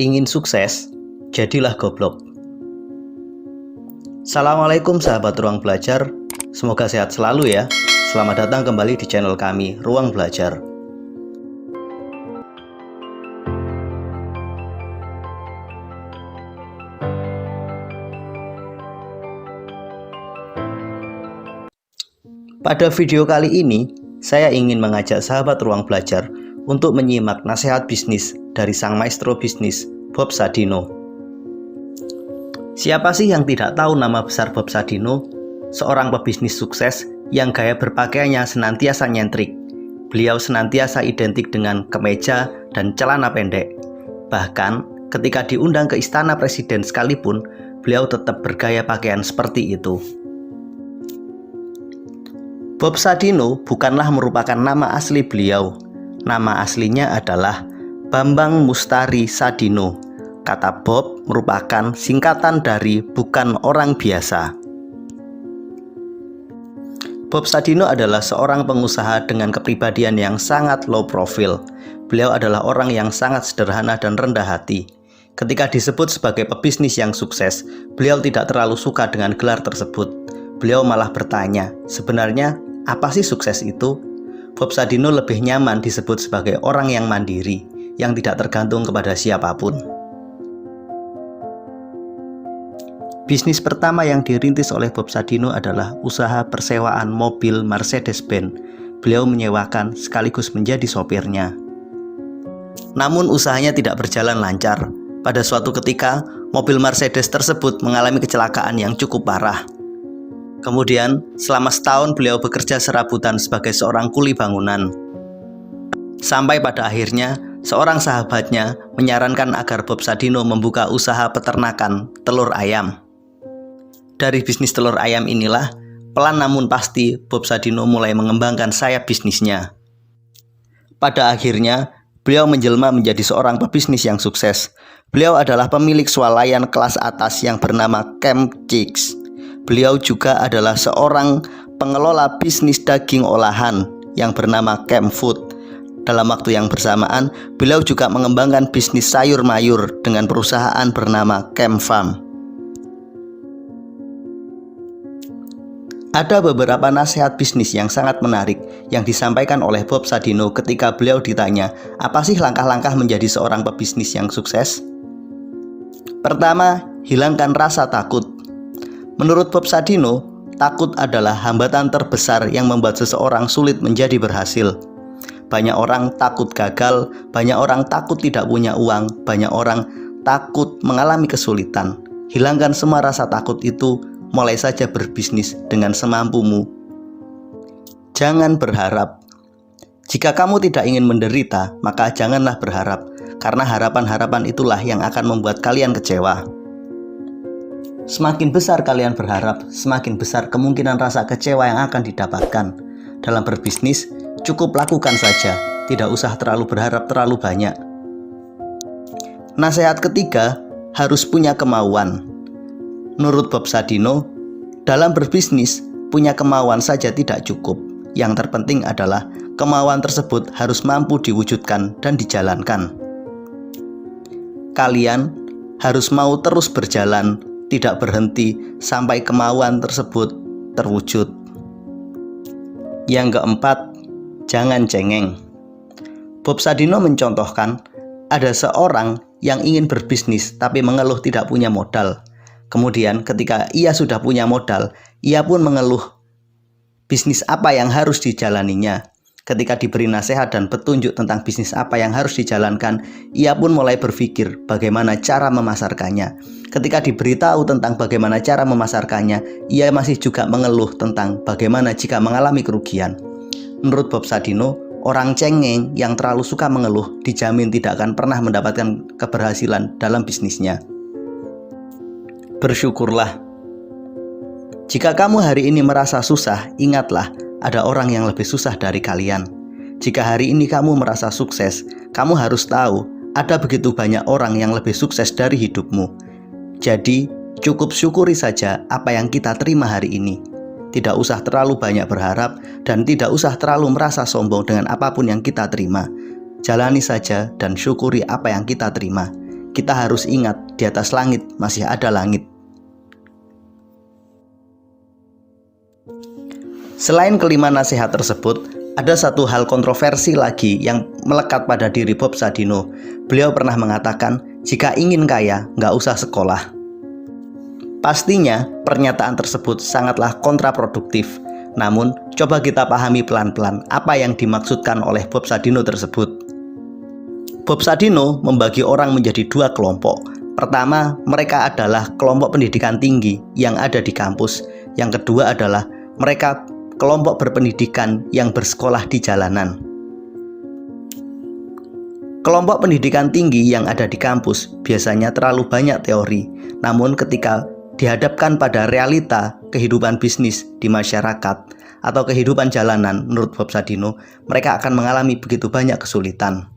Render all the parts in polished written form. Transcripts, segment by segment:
Ingin sukses, jadilah goblok. Assalamualaikum sahabat Ruang Belajar, semoga sehat selalu ya. Selamat datang kembali di channel kami, Ruang Belajar. Pada video kali ini, saya ingin mengajak sahabat Ruang Belajar untuk menyimak nasihat bisnis dari sang maestro bisnis, Bob Sadino. Siapa sih yang tidak tahu nama besar Bob Sadino? Seorang pebisnis sukses yang gaya berpakaiannya senantiasa nyentrik. Beliau senantiasa identik dengan kemeja dan celana pendek. Bahkan ketika diundang ke istana presiden sekalipun, beliau tetap bergaya pakaian seperti itu. Bob Sadino bukanlah merupakan nama asli beliau. Nama aslinya adalah Bambang Mustari Sadino. Kata Bob merupakan singkatan dari bukan orang biasa. Bob Sadino adalah seorang pengusaha dengan kepribadian yang sangat low profile. Beliau adalah orang yang sangat sederhana dan rendah hati. Ketika disebut sebagai pebisnis yang sukses, beliau tidak terlalu suka dengan gelar tersebut. Beliau malah bertanya, sebenarnya apa sih sukses itu? Bob Sadino lebih nyaman disebut sebagai orang yang mandiri, yang tidak tergantung kepada siapapun. Bisnis pertama yang dirintis oleh Bob Sadino adalah usaha persewaan mobil Mercedes-Benz. Beliau menyewakan sekaligus menjadi sopirnya. Namun usahanya tidak berjalan lancar. Pada suatu ketika, mobil Mercedes tersebut mengalami kecelakaan yang cukup parah. Kemudian, selama setahun beliau bekerja serabutan sebagai seorang kuli bangunan. Sampai pada akhirnya, seorang sahabatnya menyarankan agar Bob Sadino membuka usaha peternakan telur ayam. Dari bisnis telur ayam inilah, pelan namun pasti Bob Sadino mulai mengembangkan sayap bisnisnya. Pada akhirnya, beliau menjelma menjadi seorang pebisnis yang sukses. Beliau adalah pemilik swalayan kelas atas yang bernama Camp Chicks. Beliau juga adalah seorang pengelola bisnis daging olahan yang bernama Camp Food. Dalam waktu yang bersamaan, beliau juga mengembangkan bisnis sayur mayur dengan perusahaan bernama Camp Farm. Ada beberapa nasihat bisnis yang sangat menarik yang disampaikan oleh Bob Sadino ketika beliau ditanya, apa sih langkah-langkah menjadi seorang pebisnis yang sukses? Pertama, hilangkan rasa takut. Menurut Bob Sadino, takut adalah hambatan terbesar yang membuat seseorang sulit menjadi berhasil. Banyak orang takut gagal, banyak orang takut tidak punya uang, banyak orang takut mengalami kesulitan. Hilangkan semua rasa takut itu, mulai saja berbisnis dengan semampumu. Jangan berharap. Jika kamu tidak ingin menderita, maka janganlah berharap, karena harapan-harapan itulah yang akan membuat kalian kecewa. Semakin besar kalian berharap, semakin besar kemungkinan rasa kecewa yang akan didapatkan. Dalam berbisnis, cukup lakukan saja, tidak usah terlalu berharap terlalu banyak. Nasihat ketiga, harus punya kemauan. Menurut Bob Sadino, dalam berbisnis, punya kemauan saja tidak cukup. Yang terpenting adalah kemauan tersebut harus mampu diwujudkan dan dijalankan. Kalian harus mau terus berjalan, tidak berhenti sampai kemauan tersebut terwujud. Yang keempat, jangan cengeng. Bob Sadino mencontohkan, ada seorang yang ingin berbisnis tapi mengeluh tidak punya modal. Kemudian ketika ia sudah punya modal, ia pun mengeluh bisnis apa yang harus dijalaninya. Ketika diberi nasihat dan petunjuk tentang bisnis apa yang harus dijalankan, ia pun mulai berpikir bagaimana cara memasarkannya. Ketika diberitahu tentang bagaimana cara memasarkannya, ia masih juga mengeluh tentang bagaimana jika mengalami kerugian. Menurut Bob Sadino, orang cengeng yang terlalu suka mengeluh dijamin tidak akan pernah mendapatkan keberhasilan dalam bisnisnya. Bersyukurlah. Jika kamu hari ini merasa susah, ingatlah, ada orang yang lebih susah dari kalian. Jika hari ini kamu merasa sukses, kamu harus tahu ada begitu banyak orang yang lebih sukses dari hidupmu. Jadi, cukup syukuri saja apa yang kita terima hari ini. Tidak usah terlalu banyak berharap dan tidak usah terlalu merasa sombong dengan apapun yang kita terima. Jalani saja dan syukuri apa yang kita terima. kita harus ingat di atas langit masih ada langit. Selain kelima nasihat tersebut, ada satu hal kontroversi lagi yang melekat pada diri Bob Sadino. Beliau pernah mengatakan, jika ingin kaya, nggak usah sekolah. Pastinya, pernyataan tersebut sangatlah kontraproduktif. Namun, coba kita pahami pelan-pelan apa yang dimaksudkan oleh Bob Sadino tersebut. Bob Sadino membagi orang menjadi dua kelompok. Pertama, mereka adalah kelompok pendidikan tinggi yang ada di kampus. Yang kedua adalah mereka kelompok berpendidikan yang bersekolah di jalanan. Kelompok pendidikan tinggi yang ada di kampus biasanya terlalu banyak teori, namun ketika dihadapkan pada realita kehidupan bisnis di masyarakat atau kehidupan jalanan, menurut Bob Sadino, mereka akan mengalami begitu banyak kesulitan.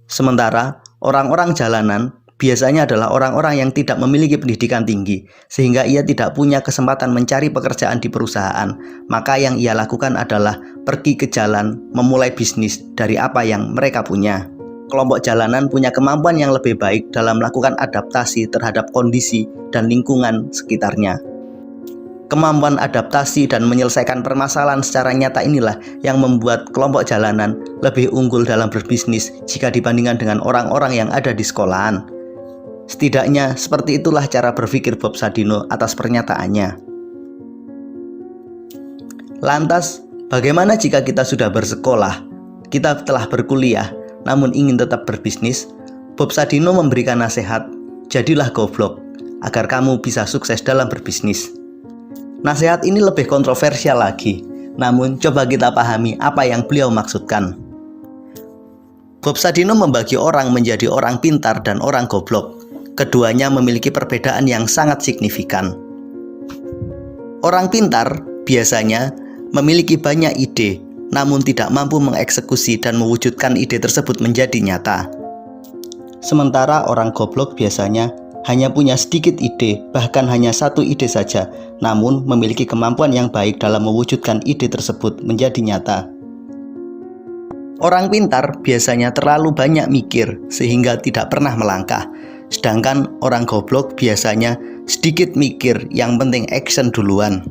Sementara orang-orang jalanan biasanya adalah orang-orang yang tidak memiliki pendidikan tinggi, sehingga ia tidak punya kesempatan mencari pekerjaan di perusahaan. Maka yang ia lakukan adalah pergi ke jalan, memulai bisnis dari apa yang mereka punya. Kelompok jalanan punya kemampuan yang lebih baik dalam melakukan adaptasi terhadap kondisi dan lingkungan sekitarnya. Kemampuan adaptasi dan menyelesaikan permasalahan secara nyata inilah yang membuat kelompok jalanan lebih unggul dalam berbisnis jika dibandingkan dengan orang-orang yang ada di sekolahan. Setidaknya seperti itulah cara berpikir Bob Sadino atas pernyataannya. Lantas, bagaimana jika kita sudah bersekolah, kita telah berkuliah, namun ingin tetap berbisnis? Bob Sadino memberikan nasihat, jadilah goblok, agar kamu bisa sukses dalam berbisnis. Nasihat ini lebih kontroversial lagi, namun coba kita pahami apa yang beliau maksudkan. Bob Sadino membagi orang menjadi orang pintar dan orang goblok. Keduanya memiliki perbedaan yang sangat signifikan. Orang pintar biasanya memiliki banyak ide, namun tidak mampu mengeksekusi dan mewujudkan ide tersebut menjadi nyata. Sementara orang goblok biasanya hanya punya sedikit ide, bahkan hanya satu ide saja, namun memiliki kemampuan yang baik dalam mewujudkan ide tersebut menjadi nyata. Orang pintar biasanya terlalu banyak mikir sehingga tidak pernah melangkah, sedangkan orang goblok biasanya sedikit mikir, yang penting action duluan.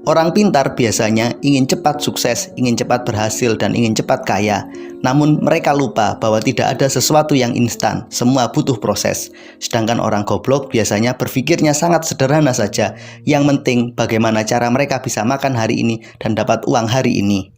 Orang pintar biasanya ingin cepat sukses, ingin cepat berhasil, dan ingin cepat kaya. Namun mereka lupa bahwa tidak ada sesuatu yang instan, semua butuh proses. Sedangkan orang goblok biasanya berpikirnya sangat sederhana saja. Yang penting bagaimana cara mereka bisa makan hari ini dan dapat uang hari ini.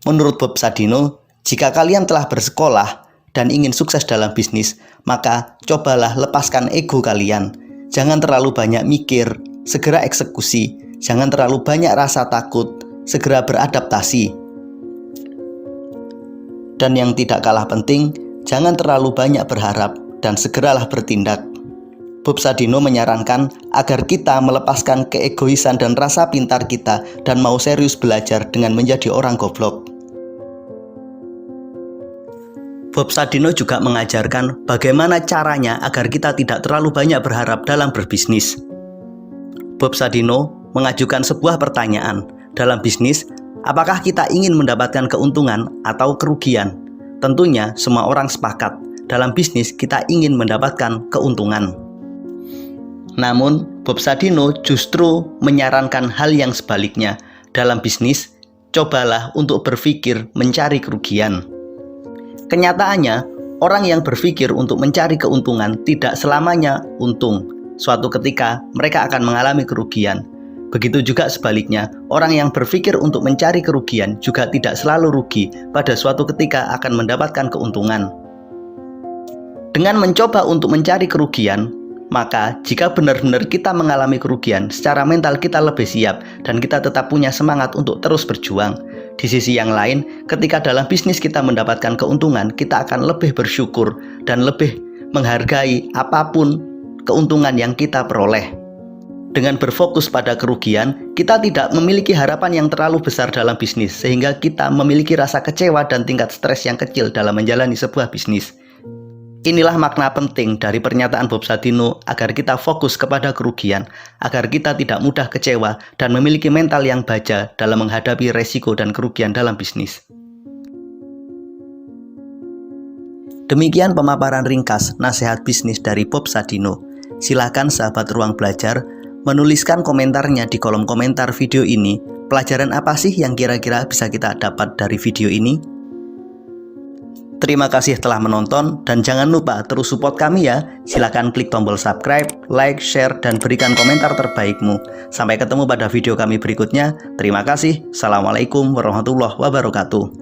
Menurut Bob Sadino, jika kalian telah bersekolah dan ingin sukses dalam bisnis, maka cobalah lepaskan ego kalian. Jangan terlalu banyak mikir, segera eksekusi. Jangan terlalu banyak rasa takut, segera beradaptasi. Dan yang tidak kalah penting, jangan terlalu banyak berharap dan segeralah bertindak. Bob Sadino menyarankan agar kita melepaskan keegoisan dan rasa pintar kita dan mau serius belajar dengan menjadi orang goblok. Bob Sadino juga mengajarkan bagaimana caranya agar kita tidak terlalu banyak berharap dalam berbisnis. Bob Sadino mengajukan sebuah pertanyaan, dalam bisnis, apakah kita ingin mendapatkan keuntungan atau kerugian? Tentunya semua orang sepakat, dalam bisnis kita ingin mendapatkan keuntungan. Namun, Bob Sadino justru menyarankan hal yang sebaliknya. Dalam bisnis, cobalah untuk berpikir mencari kerugian. Kenyataannya, orang yang berpikir untuk mencari keuntungan tidak selamanya untung. Suatu ketika, mereka akan mengalami kerugian. Begitu juga sebaliknya, orang yang berpikir untuk mencari kerugian juga tidak selalu rugi, pada suatu ketika akan mendapatkan keuntungan. Dengan mencoba untuk mencari kerugian, maka jika benar-benar kita mengalami kerugian, secara mental kita lebih siap dan kita tetap punya semangat untuk terus berjuang. Di sisi yang lain, ketika dalam bisnis kita mendapatkan keuntungan, kita akan lebih bersyukur dan lebih menghargai apapun keuntungan yang kita peroleh. Dengan berfokus pada kerugian, kita tidak memiliki harapan yang terlalu besar dalam bisnis, sehingga kita memiliki rasa kecewa dan tingkat stres yang kecil dalam menjalani sebuah bisnis. Inilah makna penting dari pernyataan Bob Sadino agar kita fokus kepada kerugian, agar kita tidak mudah kecewa dan memiliki mental yang baja dalam menghadapi resiko dan kerugian dalam bisnis. Demikian pemaparan ringkas nasihat bisnis dari Bob Sadino. Silakan sahabat Ruang Belajar menuliskan komentarnya di kolom komentar video ini. Pelajaran apa sih yang kira-kira bisa kita dapat dari video ini? Terima kasih telah menonton dan jangan lupa terus support kami ya. Silakan klik tombol subscribe, like, share, dan berikan komentar terbaikmu. Sampai ketemu pada video kami berikutnya. Terima kasih. Assalamualaikum warahmatullahi wabarakatuh.